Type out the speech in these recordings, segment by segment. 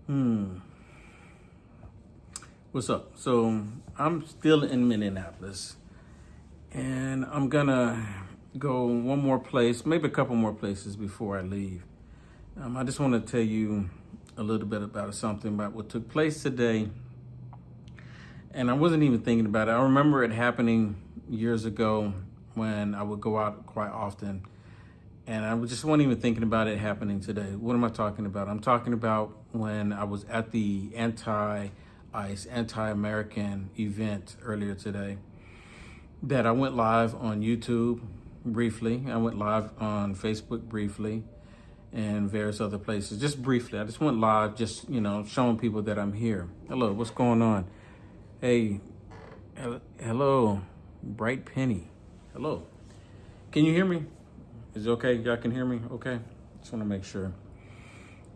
Hmm. What's up? So I'm still in Minneapolis, and I'm gonna go one more place, maybe a couple more places before I leave. I just want to tell you a little bit about something about what took place today, and I wasn't even thinking about it. I remember it happening years ago when I would go out quite often, and just wasn't even thinking about it happening today. What am I talking about? I'm talking about when I was at the anti-ICE, anti-American event earlier today, that I went live on YouTube briefly. I went live on Facebook briefly and various other places, just briefly. I just went live, just, showing people that I'm here. Hello, what's going on? Hey, hello, Bright Penny. Hello. Can you hear me? Is it okay? Y'all can hear me? Okay. Just want to make sure.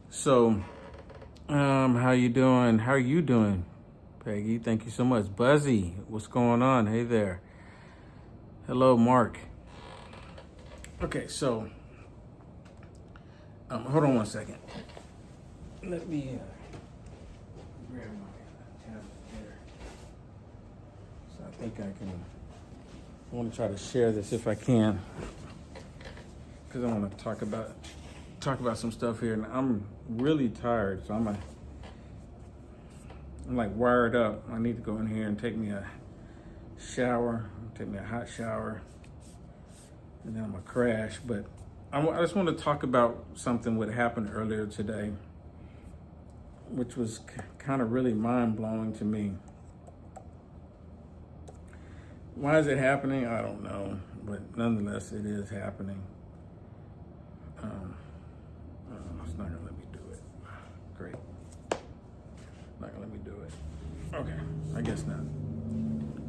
So, how you doing? How are you doing, Peggy? Thank you so much. Buzzy, what's going on? Hey there. Hello, Mark. Okay, so, hold on one second. Let me grab my tablet here. So I think I want to try to share this if I can, because I want to talk about some stuff here, and I'm really tired, so I'm like wired up. I need to go in here and take me a shower, take me a hot shower, and then I'm gonna crash. But I just want to talk about something that happened earlier today, which was kind of really mind-blowing to me. Why is it happening? I don't know, but nonetheless, it is happening. It's not gonna let me do it. Great. Not gonna let me do it. Okay, I guess not.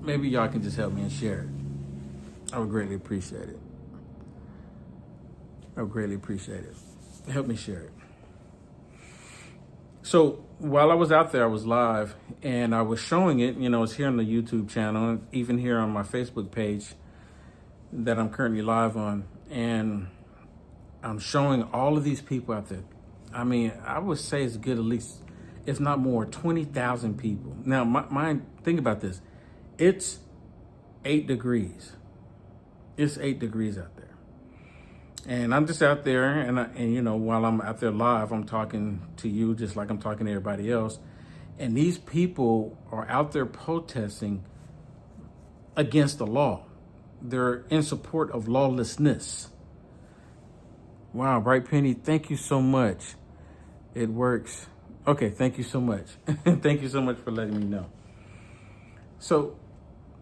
Maybe y'all can just help me and share it. I would greatly appreciate it. I would greatly appreciate it. Help me share it. So while I was out there, I was live and I was showing it, it's here on the YouTube channel, and even here on my Facebook page that I'm currently live on. And I'm showing all of these people out there. I mean, I would say it's good, at least, if not more, 20,000 people. Now, think about this. It's 8 degrees. It's 8 degrees out there. And I'm just out there, and while I'm out there live, I'm talking to you just like I'm talking to everybody else. And these people are out there protesting against the law. They're in support of lawlessness. Wow, Bright Penny, thank you so much. It works. Okay, thank you so much. Thank you so much for letting me know. So,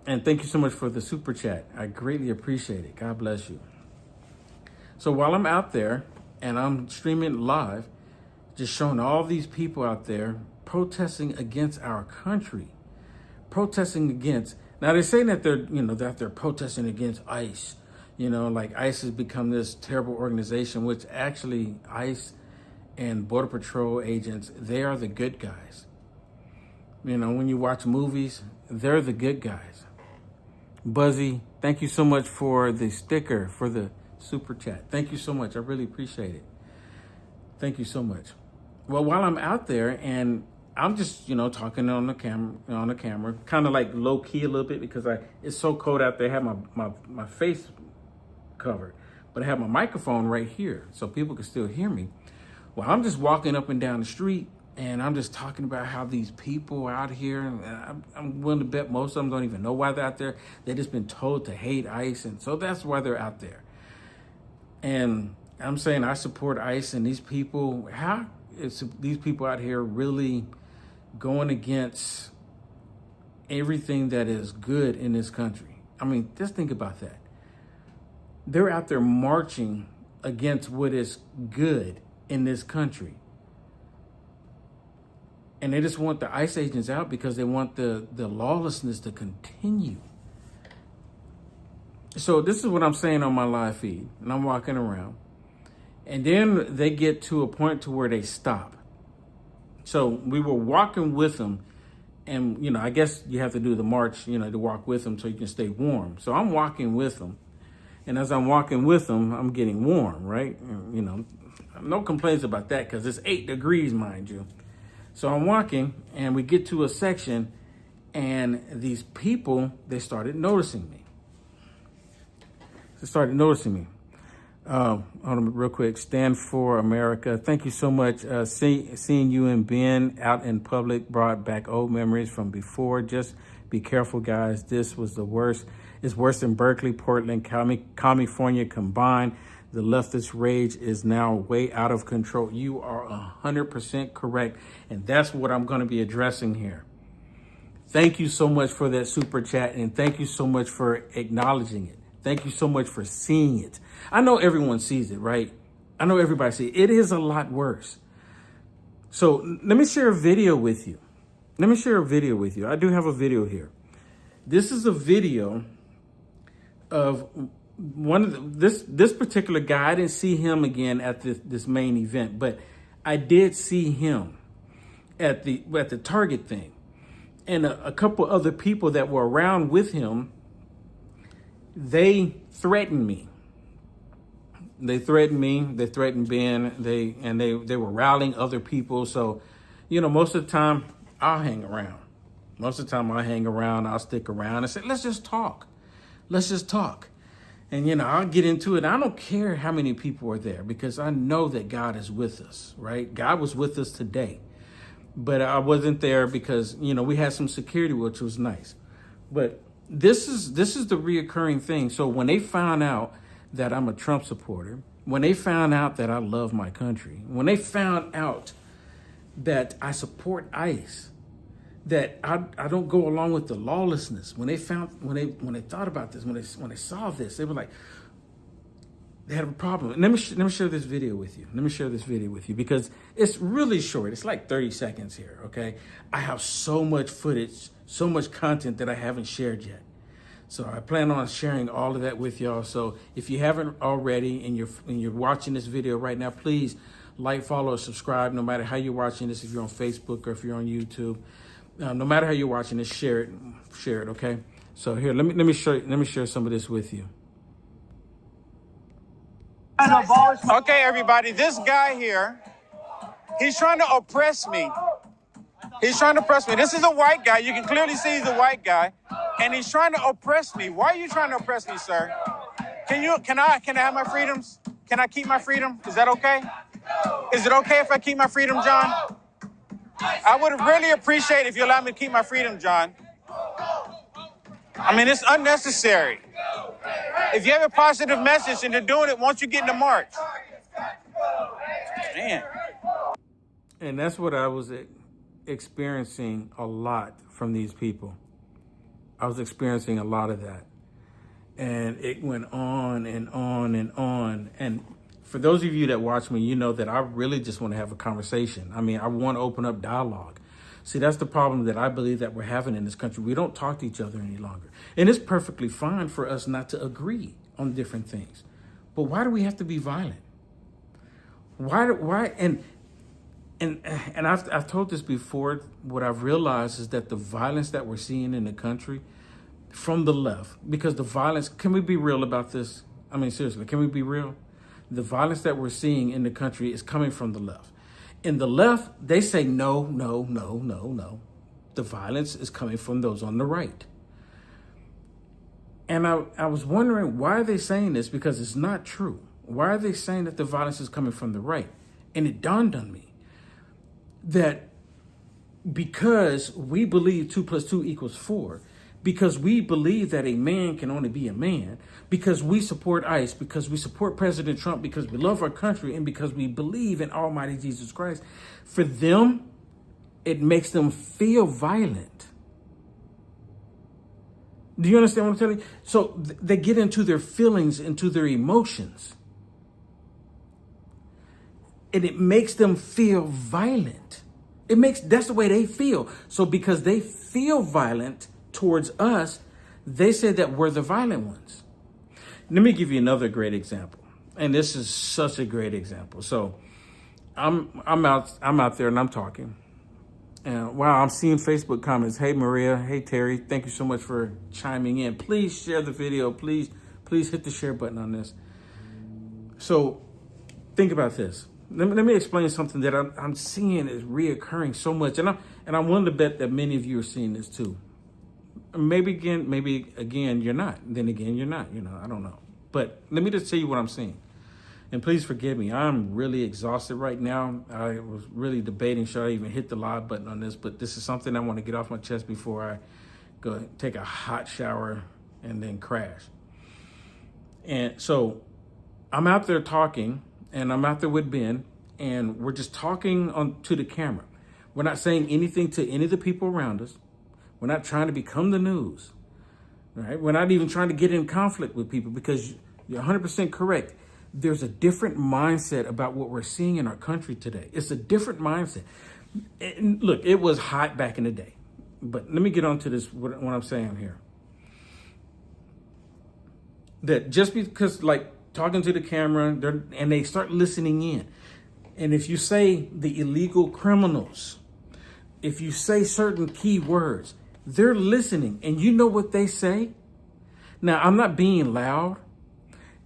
and thank you so much for the super chat. I greatly appreciate it. God bless you. So while I'm out there and I'm streaming live, just showing all these people out there protesting against our country, protesting against, now they're saying that they're protesting against ICE. Like ICE has become this terrible organization, which actually ICE and Border Patrol agents, they are the good guys. When you watch movies, they're the good guys. Buzzy, thank you so much for the sticker, for the super chat. Thank you so much. I really appreciate it. Thank you so much. Well, while I'm out there and I'm just, talking on the camera, kind of like low key a little bit because it's so cold out there. I have my face covered, but I have my microphone right here so people can still hear me. Well, I'm just walking up and down the street and I'm just talking about how these people out here, and I'm willing to bet most of them don't even know why they're out there. They've just been told to hate ICE, and so that's why they're out there. And I'm saying I support ICE, and these people, how is these people out here really going against everything that is good in this country? I mean, just think about that. They're out there marching against what is good in this country. And they just want the ICE agents out because they want the lawlessness to continue. So this is what I'm saying on my live feed, and I'm walking around. And then they get to a point to where they stop. So we were walking with them, and, I guess you have to do the march, to walk with them so you can stay warm. So I'm walking with them. And as I'm walking with them, I'm getting warm, right? No complaints about that because it's 8 degrees, mind you. So I'm walking, and we get to a section, and these people, they started noticing me. Hold on real quick. Stand for America. Thank you so much. Seeing you and Ben out in public brought back old memories from before. Just be careful, guys. This was the worst. It's worse than Berkeley, Portland, California combined. The leftist rage is now way out of control. You are 100% correct. And that's what I'm going to be addressing here. Thank you so much for that super chat. And thank you so much for acknowledging it. Thank you so much for seeing it. I know everyone sees it, right? I know everybody sees it. It is a lot worse. So let me share a video with you. I do have a video here. This is a video of one of this particular guy. I didn't see him again at this main event, but I did see him at the Target thing, and a couple other people that were around with him. They threatened me. They threatened Ben. They were rallying other people. So, most of the time I'll hang around. I'll stick around and say, let's just talk. And, I'll get into it. I don't care how many people are there, because I know that God is with us, right? God was with us today. But I wasn't there because, we had some security, which was nice. But this is the reoccurring thing. So when they found out that I'm a Trump supporter, when they found out that I love my country, when they found out that I support ICE, that I don't go along with the lawlessness, when they thought about this, when they saw this, they were like, they had a problem. And let me share this video with you. Because it's really short. It's like 30 seconds here, okay? I have so much footage, so much content that I haven't shared yet. So I plan on sharing all of that with y'all. So if you haven't already and you're watching this video right now, please like, follow, or subscribe, no matter how you're watching this, if you're on Facebook or if you're on YouTube. No matter how you're watching this, share it, okay? So here, let me share some of this with you. Okay, everybody, this guy here, he's trying to oppress me. This is a white guy. You can clearly see he's a white guy. And he's trying to oppress me. Why are you trying to oppress me, sir? Can I have my freedoms? Can I keep my freedom? Is that okay? Is it okay if I keep my freedom, John? I would really appreciate if you allow me to keep my freedom, John. I mean, it's unnecessary. If you have a positive message and they're doing it, won't you get in the march? Man. And that's what I was experiencing a lot from these people. I was experiencing a lot of that. And it went on and on and on. And for those of you that watch me, you know that I really just want to have a conversation. I mean, I want to open up dialogue. See, that's the problem that I believe that we're having in this country. We don't talk to each other any longer. And it's perfectly fine for us not to agree on different things. But why do we have to be violent? Why? And I've told this before. What I've realized is that the violence that we're seeing in the country from the left, because the violence, can we be real about this? I mean, seriously, can we be real? The violence that we're seeing in the country is coming from the left. In the left, they say, no. The violence is coming from those on the right. And I was wondering, why are they saying this? Because it's not true. Why are they saying that the violence is coming from the right? And it dawned on me that because we believe 2 + 2 = 4, because we believe that a man can only be a man, because we support ICE, because we support President Trump, because we love our country, and because we believe in Almighty Jesus Christ, for them, it makes them feel violent. Do you understand what I'm telling you? So they get into their feelings, into their emotions, and it makes them feel violent. That's the way they feel. So because they feel violent towards us, they say that we're the violent ones. Let me give you another great example. And this is such a great example. So I'm out there and I'm talking. And wow, I'm seeing Facebook comments. Hey, Maria. Hey, Terry. Thank you so much for chiming in. Please share the video. Please hit the share button on this. So think about this. let me explain something that I'm seeing is reoccurring so much, and I'm willing to bet that many of you are seeing this too. Maybe again, you're not. Then again, you're not. I don't know. But let me just tell you what I'm seeing. And please forgive me. I'm really exhausted right now. I was really debating, should I even hit the live button on this? But this is something I want to get off my chest before I go take a hot shower and then crash. And so I'm out there talking, and I'm out there with Ben, and we're just talking to the camera. We're not saying anything to any of the people around us. We're not trying to become the news. Right? We're not even trying to get in conflict with people, because you're 100% correct. There's a different mindset about what we're seeing in our country today. It's a different mindset. And look, it was hot back in the day. But let me get on to this, what I'm saying here. That just because, like, talking to the camera, and they start listening in. And if you say the illegal criminals, if you say certain key words, they're listening. And you know what they say? Now, I'm not being loud.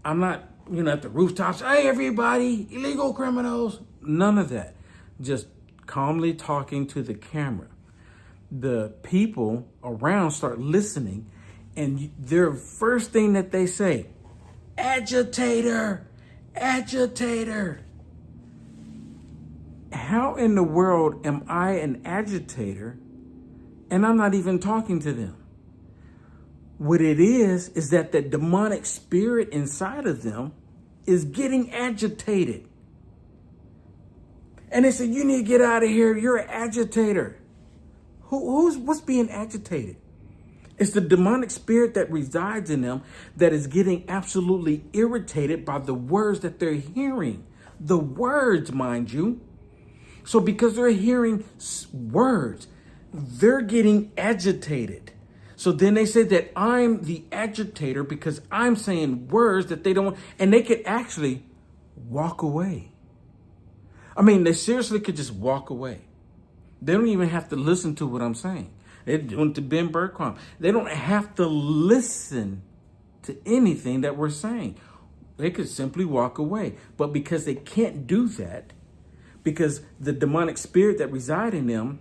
I'm not, at the rooftops, hey, everybody, illegal criminals. None of that. Just calmly talking to the camera. The people around start listening, and their first thing that they say, agitator, agitator. How in the world am I an agitator and I'm not even talking to them? What it is that the demonic spirit inside of them is getting agitated. And they say, you need to get out of here. You're an agitator. What's being agitated? It's the demonic spirit that resides in them that is getting absolutely irritated by the words that they're hearing. The words, mind you. So because they're hearing words, they're getting agitated. So then they say that I'm the agitator because I'm saying words that they don't want, and they could actually walk away. I mean, they seriously could just walk away. They don't even have to listen to what I'm saying. They're doing to Ben Bergquam. They don't have to listen to anything that we're saying. They could simply walk away. But because they can't do that, because the demonic spirit that resides in them,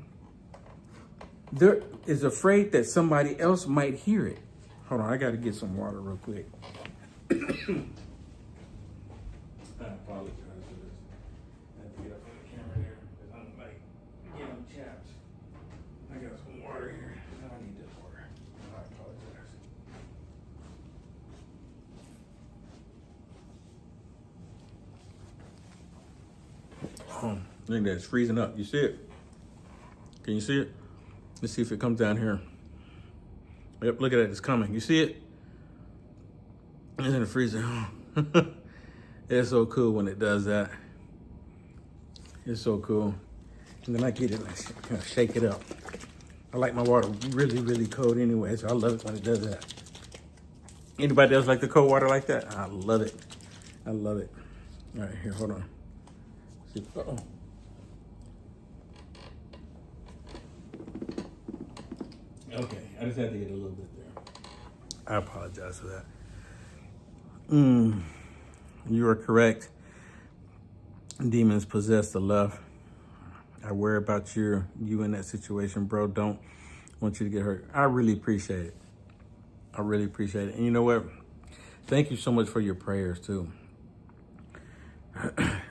there is afraid that somebody else might hear it. Hold on, I got to get some water real quick. I apologize for this. I have to get up on the camera here because I'm like, chaps. I got some water here. I need this water. I apologize. I think that's freezing up. You see it? Can you see it? Let's see if it comes down here. Yep, look at it. It's coming. You see it? It's in the freezer. It's so cool when it does that. It's so cool. And then I get it, I kind of shake it up. I like my water really, really cold anyway, so I love it when it does that. Anybody else like the cold water like that? I love it. I love it. All right, here, hold on. Uh-oh. Okay, I just had to get a little bit there. I apologize for that. You are correct. Demons possess the left. I worry about you in that situation, bro. Don't want you to get hurt. I really appreciate it. I really appreciate it. And you know what? Thank you so much for your prayers too.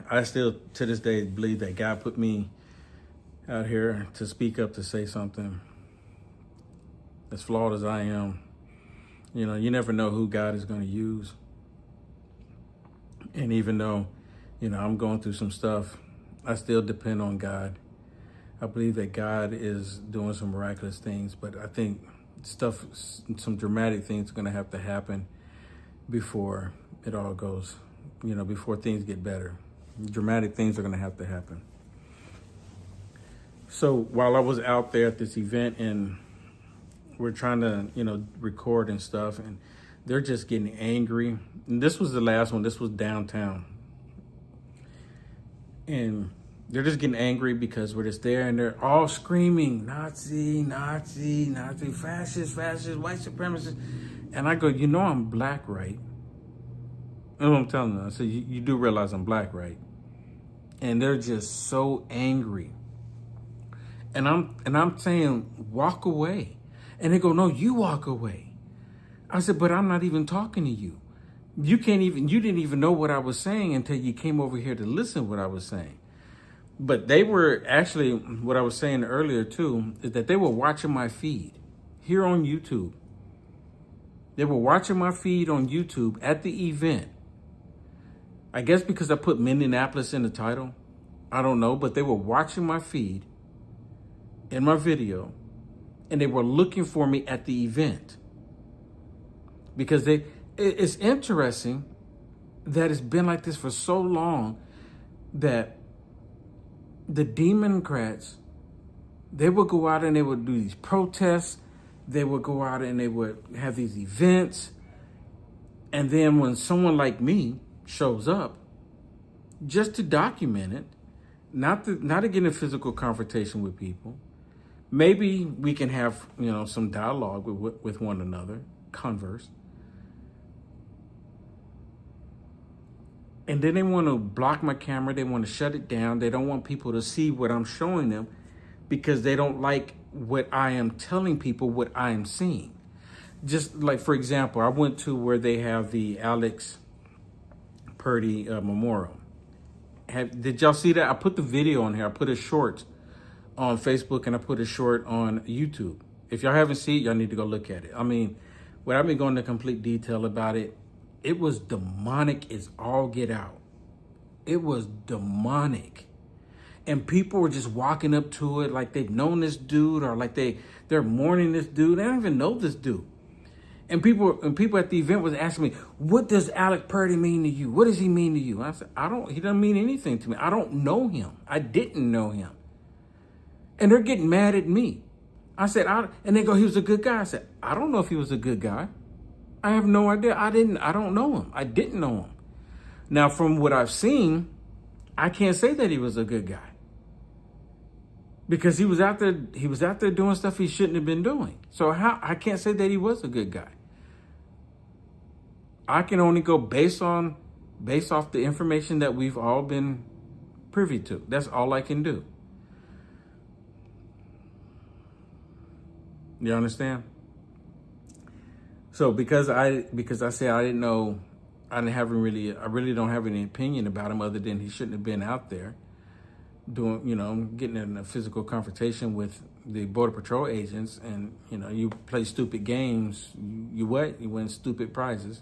I still, to this day, believe that God put me out here to speak up, to say something. As flawed as I am, you never know who God is going to use. And even though, I'm going through some stuff, I still depend on God. I believe that God is doing some miraculous things, but I think some dramatic things are going to have to happen before it all goes, before things get better. Dramatic things are going to have to happen. So while I was out there at this event and we're trying to, record and stuff, and they're just getting angry. And this was the last one. This was downtown. And they're just getting angry because we're just there and they're all screaming, Nazi, Nazi, Nazi, fascist, fascist, white supremacist. And I go, I'm black, right? That's what I'm telling them. I said, you do realize I'm black, right? and they're just so angry. And I'm saying, walk away. And they go, no, you walk away. I said, but I'm not even talking to you. You didn't even know what I was saying until you came over here to listen to what I was saying. But they were actually, what I was saying earlier too, is that they were watching my feed here on YouTube. They were watching my feed on YouTube at the event. I guess because I put Minneapolis in the title. I don't know, but they were watching my feed in my video, and they were looking for me at the event. Because it's interesting that it's been like this for so long that the Democrats, they would go out and they would do these protests. They would go out and they would have these events. And then when someone like me shows up, just to document it, not to get in a physical confrontation with people, maybe we can have, some dialogue with one another, converse. And then they want to block my camera. They want to shut it down. They don't want people to see what I'm showing them because they don't like what I am telling people, what I am seeing. Just like, for example, I went to where they have the Alex Purdy memorial. Did y'all see that? I put the video on here. I put a short on Facebook and I put a short on YouTube. If y'all haven't seen it, y'all need to go look at it. I mean, without me going into complete detail about it, it was demonic as all get out. It was demonic. And people were just walking up to it like they've known this dude or like they're mourning this dude. They don't even know this dude. And people at the event was asking me, what does Alec Purdy mean to you? What does he mean to you? I said, he doesn't mean anything to me. I don't know him. I didn't know him. And they're getting mad at me. I said, and they go, he was a good guy. I said, I don't know if he was a good guy. I have no idea. I don't know him. I didn't know him. Now, from what I've seen, I can't say that he was a good guy. Because he was out there doing stuff he shouldn't have been doing. So I can't say that he was a good guy. I can only go based off the information that we've all been privy to. That's all I can do. You understand? So because I say I didn't know, I really don't have any opinion about him other than he shouldn't have been out there getting in a physical confrontation with the Border Patrol agents, and you play stupid games, you win stupid prizes.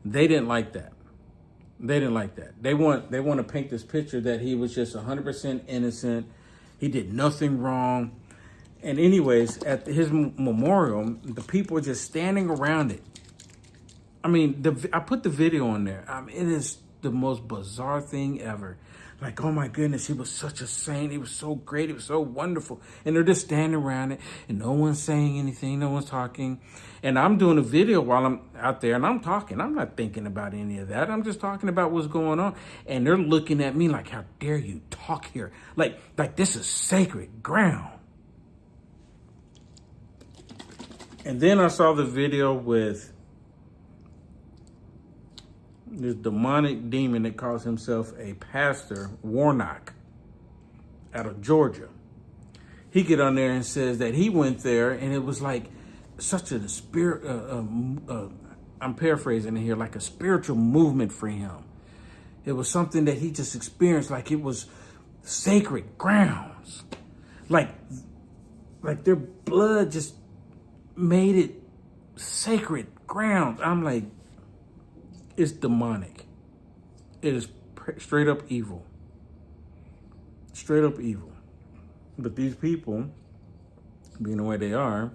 They didn't like that. They want to paint this picture that he was just 100% innocent. He did nothing wrong. And anyways, at his memorial, the people are just standing around it. I mean, I put the video on there. I mean, it is the most bizarre thing ever. Like, oh my goodness, he was such a saint. He was so great. It was so wonderful. And they're just standing around it and no one's saying anything. No one's talking. And I'm doing a video while I'm out there and I'm talking. I'm not thinking about any of that. I'm just talking about what's going on. And they're looking at me like, how dare you talk here? Like this is sacred ground. And then I saw the video with this demonic demon that calls himself a pastor, Warnock, out of Georgia. He get on there and says that he went there and it was like such a spirit, I'm paraphrasing it here, like a spiritual movement for him. It was something that he just experienced, like it was sacred grounds. Like their blood just made it sacred ground. I'm like, it's demonic. It is straight up evil. Straight up evil. But these people, being the way they are,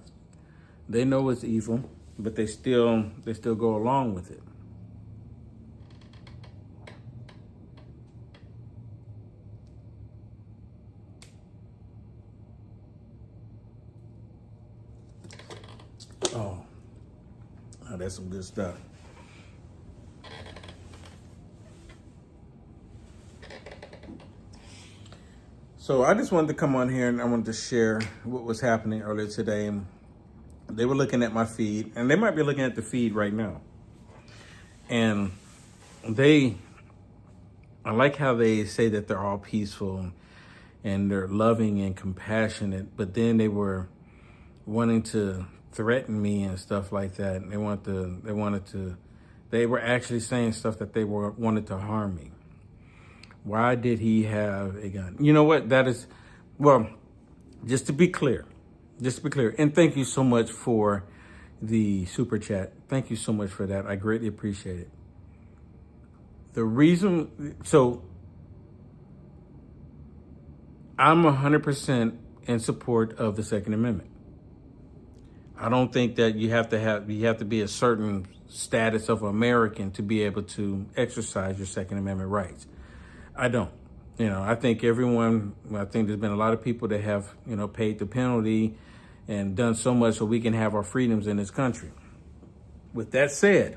they know it's evil, but they still go along with it. Oh, that's some good stuff. So I just wanted to come on here and I wanted to share what was happening earlier today. They were looking at my feed, and they might be looking at the feed right now. And they I like how they say that they're all peaceful and they're loving and compassionate, but then they were wanting to threaten me and stuff like that. And they were actually saying stuff that they wanted to harm me. Why did he have a gun? You know what? That is, well, just to be clear, and thank you so much for the super chat. Thank you so much for that. I greatly appreciate it. The reason, so I'm 100% in support of the Second Amendment. I don't think that you have to be a certain status of American to be able to exercise your Second Amendment rights. I don't. I think there's been a lot of people that have, paid the penalty and done so much so we can have our freedoms in this country. With that said,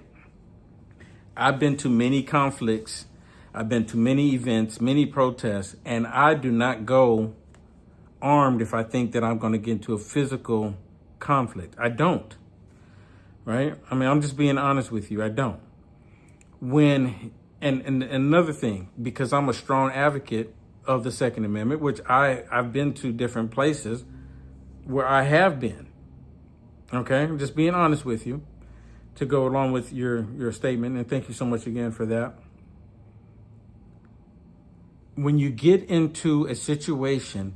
I've been to many conflicts. I've been to many events, many protests, and I do not go armed if I think that I'm going to get into a physical conflict. I don't. Right? I mean, I'm just being honest with you. I don't. And another thing, because I'm a strong advocate of the Second Amendment, which I've been to different places where I have been. Okay? I'm just being honest with you to go along with your statement. And thank you so much again for that. When you get into a situation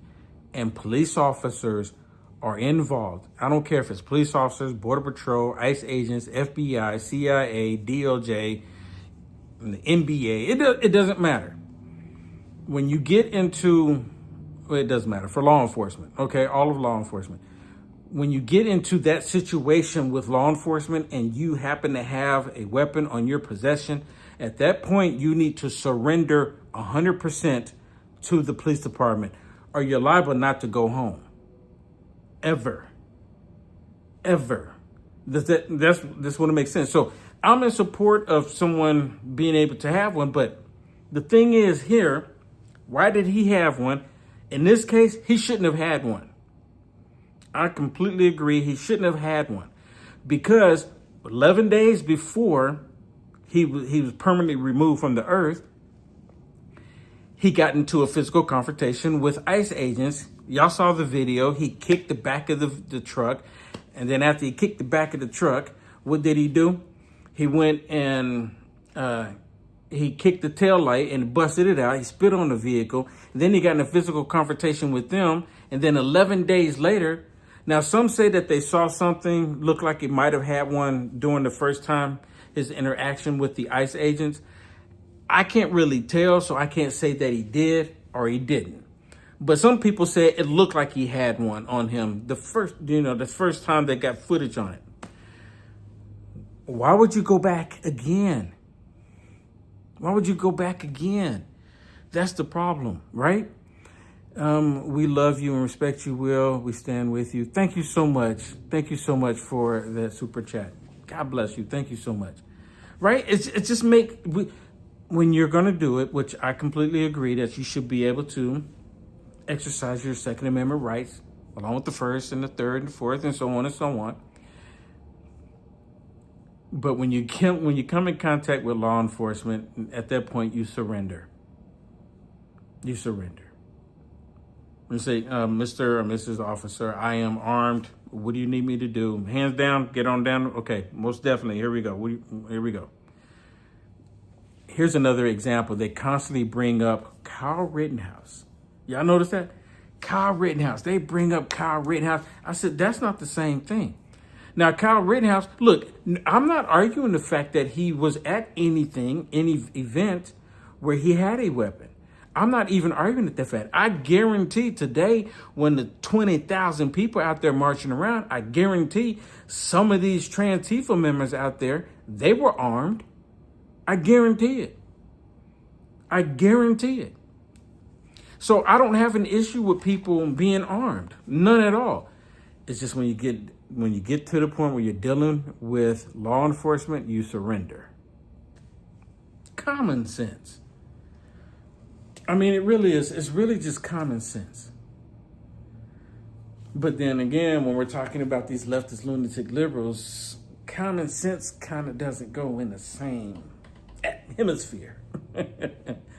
and police officers are involved, I don't care if it's police officers, Border Patrol, ICE agents, FBI, CIA, DOJ, the NBA, it doesn't matter. When you get into, well, it doesn't matter, for law enforcement, okay, all of law enforcement. When you get into that situation with law enforcement and you happen to have a weapon on your possession, at that point, you need to surrender 100% to the police department, or you're liable not to go home. Ever. This wouldn't make sense. So I'm in support of someone being able to have one, but the thing is here, why did he have one? In this case, he shouldn't have had one. I completely agree. He shouldn't have had one because 11 days before he was permanently removed from the earth, he got into a physical confrontation with ICE agents. Y'all saw the video. He kicked the back of the truck. And then after he kicked the back of the truck, what did he do? He went and he kicked the tail light and busted it out. He spit on the vehicle. And then he got in a physical confrontation with them. And then 11 days later, now some say that they saw something, looked like he might have had one during the first time, his interaction with the ICE agents. I can't really tell, so I can't say that he did or he didn't. But some people say it looked like he had one on him the first time they got footage on it. Why would you go back again? Why would you go back again? That's the problem, right? We love you and respect you, Will. We stand with you. Thank you so much. Thank you so much for that super chat. God bless you. Thank you so much. Right? It's just when you're going to do it, which I completely agree that you should be able to exercise your Second Amendment rights, along with the First and the Third and the Fourth and so on and so on. But when you come in contact with law enforcement, at that point you surrender. You surrender. You say, Mr. or Mrs. Officer, I am armed. What do you need me to do? Hands down, get on down. Okay, most definitely. Here we go. Here we go. Here's another example. They constantly bring up Kyle Rittenhouse. Y'all notice that? Kyle Rittenhouse. They bring up Kyle Rittenhouse. I said, that's not the same thing. Now, Kyle Rittenhouse, look, I'm not arguing the fact that he was at any event where he had a weapon. I'm not even arguing at that fact. I guarantee today, when the 20,000 people out there marching around, I guarantee some of these Antifa members out there, they were armed. I guarantee it. I guarantee it. So I don't have an issue with people being armed. None at all. It's just when you get to the point where you're dealing with law enforcement, you surrender. Common sense. I mean, it really is. It's really just common sense. But then again, when we're talking about these leftist lunatic liberals, common sense kind of doesn't go in the same hemisphere.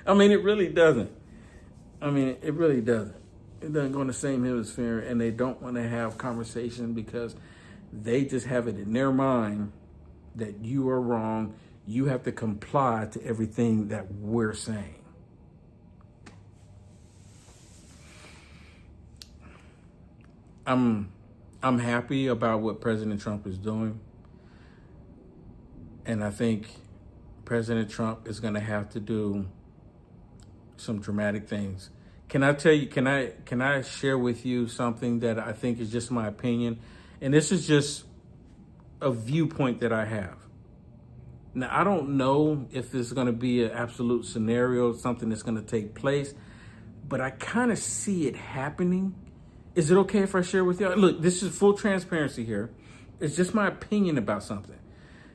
I mean, it really doesn't. I mean, it really doesn't. It doesn't go in the same hemisphere, and they don't want to have conversation because they just have it in their mind that you are wrong. You have to comply to everything that we're saying. I'm happy about what President Trump is doing. And I think President Trump is going to have to do some dramatic things. Can I tell you, can I share with you something that I think is just my opinion? And this is just a viewpoint that I have. Now, I don't know if this is going to be an absolute scenario, something that's going to take place, but I kind of see it happening. Is it okay if I share with you? Look, this is full transparency here. It's just my opinion about something.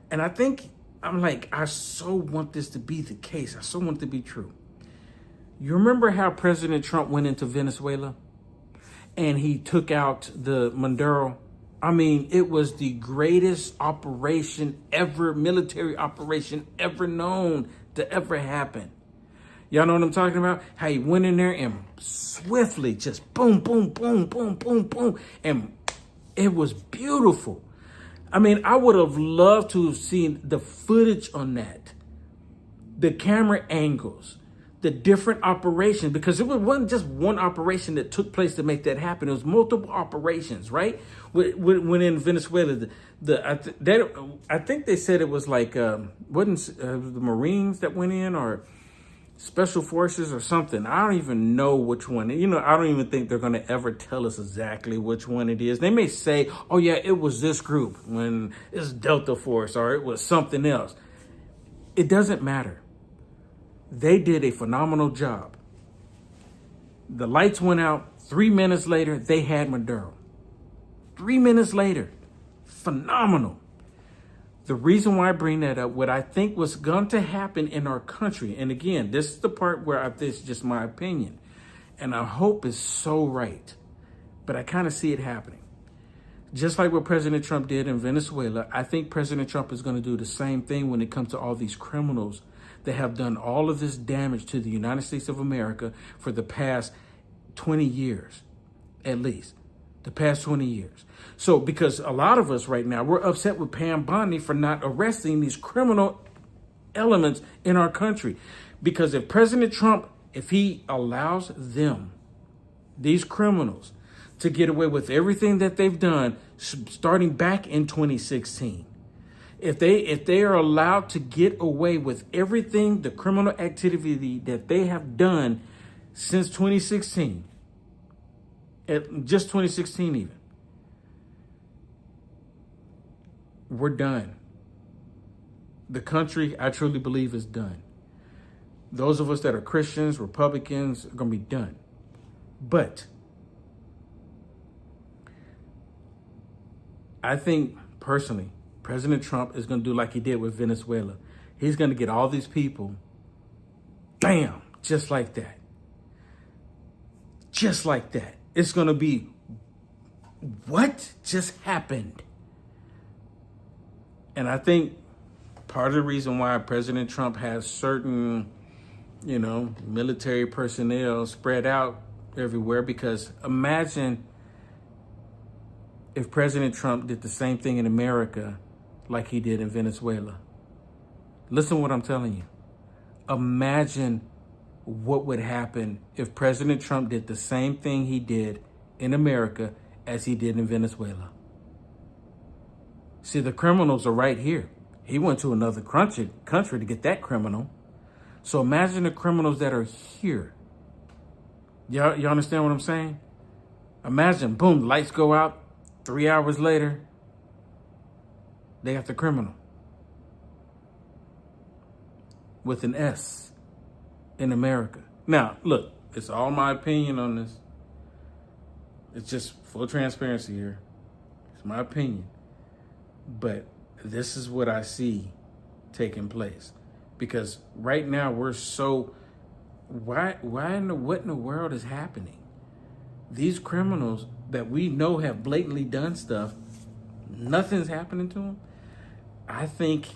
And I think, I so want this to be the case. I so want it to be true. You remember how President Trump went into Venezuela and he took out the Maduro? I mean, it was the greatest operation ever, military operation ever known to ever happen. Y'all know what I'm talking about? How he went in there and swiftly just boom, boom, boom, boom, boom, boom. And it was beautiful. I mean, I would have loved to have seen the footage on that, the camera angles, the different operations, because it wasn't just one operation that took place to make that happen. It was multiple operations, right? When in Venezuela, I think they said it was like, wasn't the Marines that went in, or Special Forces or something. I don't even know which one. You know, I don't even think they're going to ever tell us exactly which one it is. They may say, oh yeah, it was this group when it's Delta Force, or it was something else. It doesn't matter. They did a phenomenal job. The lights went out. 3 minutes later, they had Maduro. 3 minutes later. Phenomenal. The reason why I bring that up, what I think was going to happen in our country, and again, this is the part where this is just my opinion, and I hope it's so right, but I kind of see it happening. Just like what President Trump did in Venezuela, I think President Trump is going to do the same thing when it comes to all these criminals that have done all of this damage to the United States of America for the past 20 years, at least. The past 20 years. So because a lot of us right now, we're upset with Pam Bondi for not arresting these criminal elements in our country. Because if President Trump, if he allows them, these criminals, to get away with everything that they've done starting back in 2016, if they are allowed to get away with everything, the criminal activity that they have done since 2016, just 2016 even, we're done. The country, I truly believe, is done. Those of us that are Christians, Republicans, are going to be done. But I think, personally, President Trump is going to do like he did with Venezuela. He's going to get all these people, bam, just like that. Just like that. It's going to be, what just happened? And I think part of the reason why President Trump has certain, military personnel spread out everywhere, because imagine if President Trump did the same thing in America like he did in Venezuela. Listen to what I'm telling you. Imagine what would happen if President Trump did the same thing he did in America as he did in Venezuela. See, the criminals are right here. He went to another country to get that criminal. So imagine the criminals that are here. Y'all understand what I'm saying? Imagine, boom, lights go out. 3 hours later, they got the criminal with an S in America. Now, look, it's all my opinion on this. It's just full transparency here. It's my opinion. But this is what I see taking place. Because right now we're so, what in the world is happening? These criminals that we know have blatantly done stuff, nothing's happening to them. I think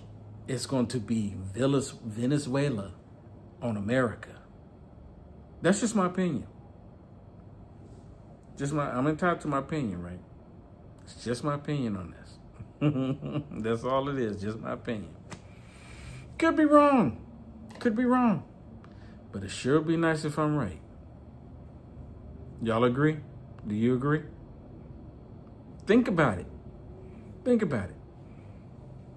it's going to be Venezuela on America. That's just my opinion. I'm entitled to my opinion, right? It's just my opinion on this. That's all it is, just my opinion. Could be wrong. Could be wrong. But it sure would be nice if I'm right. Y'all agree? Do you agree? Think about it. Think about it.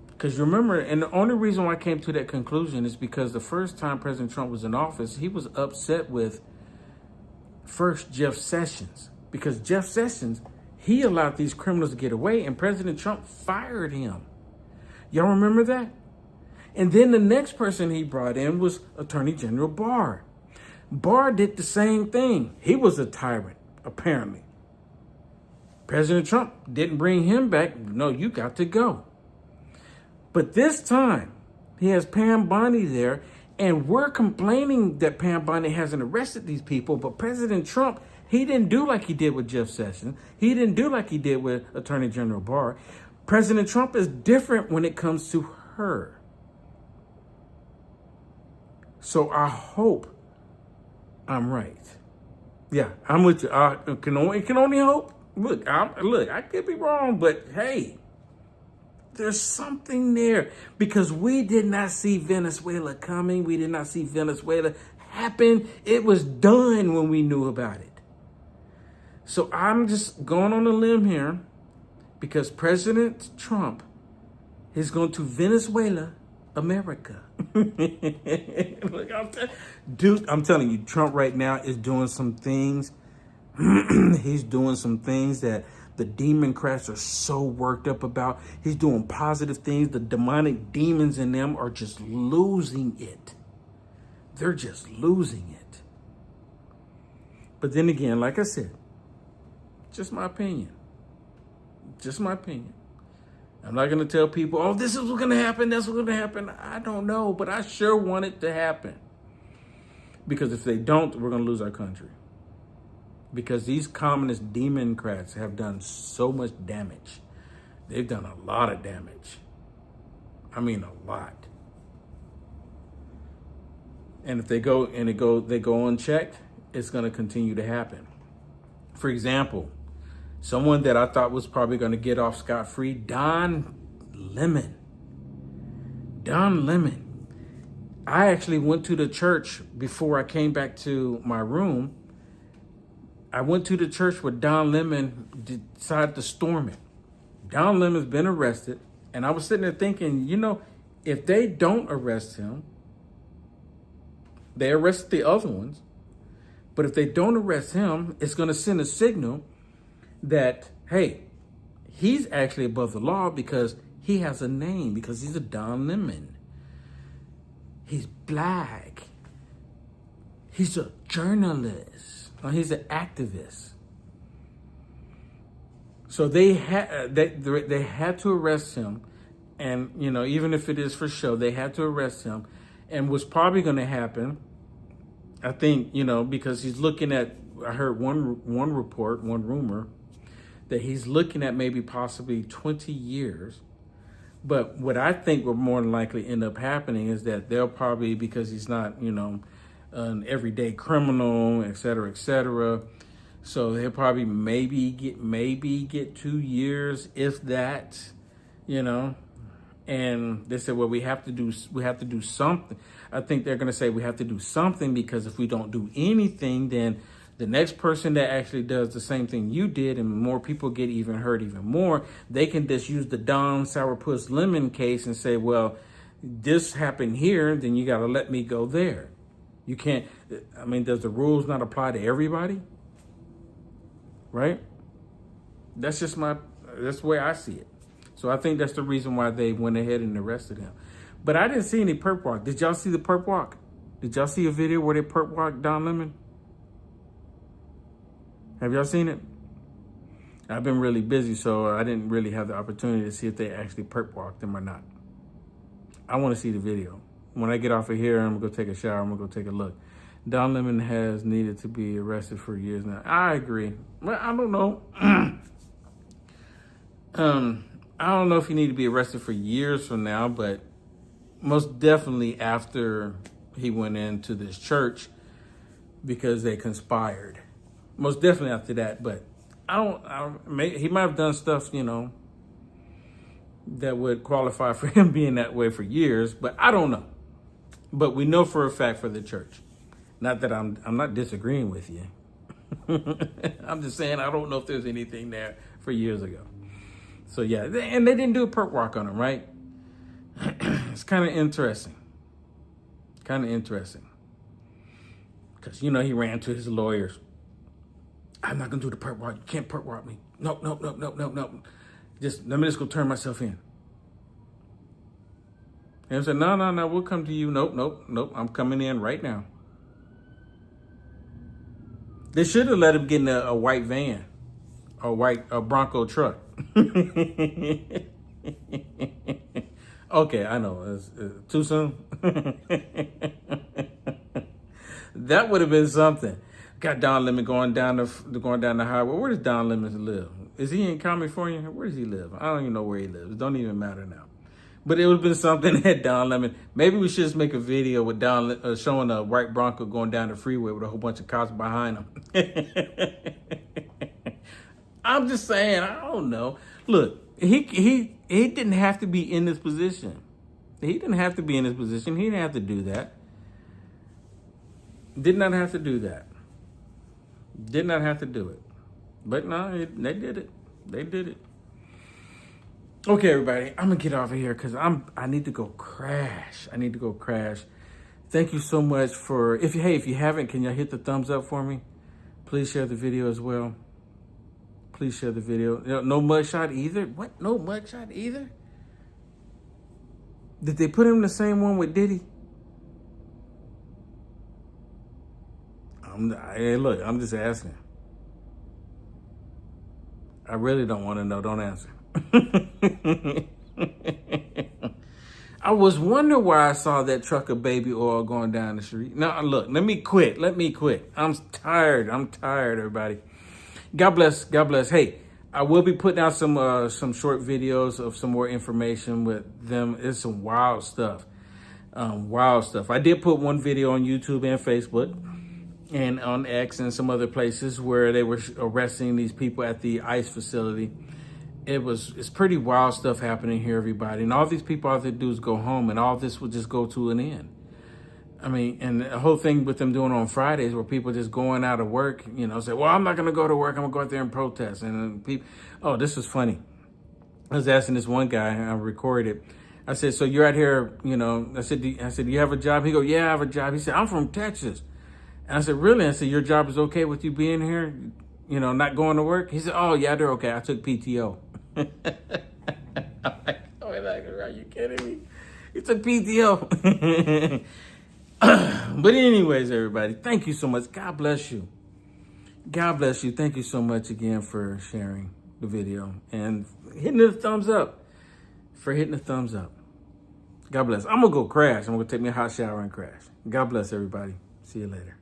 Because remember, and the only reason why I came to that conclusion is because the first time President Trump was in office, he was upset with first Jeff Sessions. Because Jeff Sessions, he allowed these criminals to get away, and President Trump fired him. Y'all remember that? And then the next person he brought in was Attorney General Barr. Barr did the same thing. He was a tyrant, apparently. President Trump didn't bring him back. No, you got to go. But this time, he has Pam Bondi there, and we're complaining that Pam Bondi hasn't arrested these people, but President Trump, he didn't do like he did with Jeff Sessions. He didn't do like he did with Attorney General Barr. President Trump is different when it comes to her. So I hope I'm right. Yeah, I'm with you. It can only hope. Look, I could be wrong, but hey, there's something there, because we did not see Venezuela coming. We did not see Venezuela happen. It was done when we knew about it. So I'm just going on a limb here, because President Trump is going to Venezuela, America. Look, I'm telling you, Trump right now is doing some things. He's doing some things that the Democrats are so worked up about. He's doing positive things. The demonic demons in them are just losing it. They're just losing it. But then again, like I said, just my opinion. Just my opinion. I'm not going to tell people, oh, this is what's going to happen. That's what's going to happen. I don't know, but I sure want it to happen. Because if they don't, we're going to lose our country. Because these communist democrats have done so much damage. They've done a lot of damage. I mean, a lot. And if they go unchecked, it's going to continue to happen. For example, someone that I thought was probably going to get off scot-free, Don Lemon. Don Lemon. I actually went to the church before I came back to my room. I went to the church where Don Lemon decided to storm it. Don Lemon's been arrested. And I was sitting there thinking, if they don't arrest him, they arrest the other ones. But if they don't arrest him, it's going to send a signal that, hey, he's actually above the law because he has a name, because he's a Don Lemon. He's black. He's a journalist. He's an activist. So they had to arrest him. And, even if it is for show, they had to arrest him. And what's probably going to happen, I think, because he's looking at, I heard one rumor, that he's looking at maybe possibly 20 years. But what I think will more than likely end up happening is that they'll probably, because he's not, an everyday criminal, et cetera, so he'll probably maybe get 2 years, if that, And they said, well, we have to do something. I think they're going to say we have to do something, because if we don't do anything, then the next person that actually does the same thing you did, and more people get even hurt even more, they can just use the Don Sourpuss Lemon case and say, well, this happened here, then you got to let me go there. You can't, does the rules not apply to everybody? Right? That's the way I see it. So I think that's the reason why they went ahead and arrested him. But I didn't see any perp walk. Did y'all see the perp walk? Did y'all see a video where they perp walked Don Lemon? Have y'all seen it? I've been really busy, so I didn't really have the opportunity to see if they actually perp walked him or not. I want to see the video. When I get off of here, I'm going to go take a shower. I'm going to go take a look. Don Lemon has needed to be arrested for years now. I agree. Well, I don't know. I don't know if he needed to be arrested for years from now, but most definitely after he went into this church because they conspired. Most definitely after that, but he might have done stuff, that would qualify for him being that way for years, but I don't know. But we know for a fact for the church. Not that I'm not disagreeing with you. I'm just saying I don't know if there's anything there for years ago. So yeah, and they didn't do a perp walk on him, right? It's kind of interesting. Because, he ran to his lawyers. I'm not going to do the perp walk. You can't perp walk me. Nope. Let me just go turn myself in. And I said, no, we'll come to you. Nope. I'm coming in right now. They should have let him get in a white van, a Bronco truck. Okay, I know. It's too soon. That would have been something. Got Don Lemon going down the highway. Where does Don Lemon live? Is he in California? Where does he live? I don't even know where he lives. It don't even matter now. But it would have been something that Don Lemon. Maybe we should just make a video with Don showing a white Bronco going down the freeway with a whole bunch of cops behind him. I'm just saying. I don't know. Look, he didn't have to be in this position. He didn't have to be in this position. He didn't have to do that. Did not have to do that. Did not have to do it. But no, they did it. They did it. Okay, everybody, I'm gonna get off of here because I need to go crash. Thank you so much for if you haven't, can y'all hit the thumbs up for me? Please share the video as well. Please share the video. No mugshot either. What? No mugshot either? Did they put him in the same one with Diddy? Hey, look, I'm just asking. I really don't want to know. Don't answer. I was wondering why I saw that truck of baby oil going down the street. Now, look, let me quit. I'm tired, everybody. God bless. Hey, I will be putting out some short videos of some more information with them. It's some wild stuff. I did put one video on YouTube and Facebook and on X and some other places where they were arresting these people at the ICE facility. It's pretty wild stuff happening here, everybody. And all these people, all they do is go home, and all this will just go to an end. I mean, and the whole thing with them doing on Fridays where people just going out of work, say, well, I'm not going to go to work. I'm going to go out there and protest. And then people, oh, this was funny. I was asking this one guy, I recorded it. I said, so you're out here, I said, do you have a job? He go, yeah, I have a job. He said, I'm from Texas. And I said, really? I said, your job is okay with you being here? Not going to work? He said, oh, yeah, they're okay. I took PTO. I'm like, are you kidding me? He took PTO. But anyways, everybody, thank you so much. God bless you. Thank you so much again for sharing the video and hitting the thumbs up. God bless. I'm going to go crash. I'm going to take me a hot shower and crash. God bless, everybody. See you later.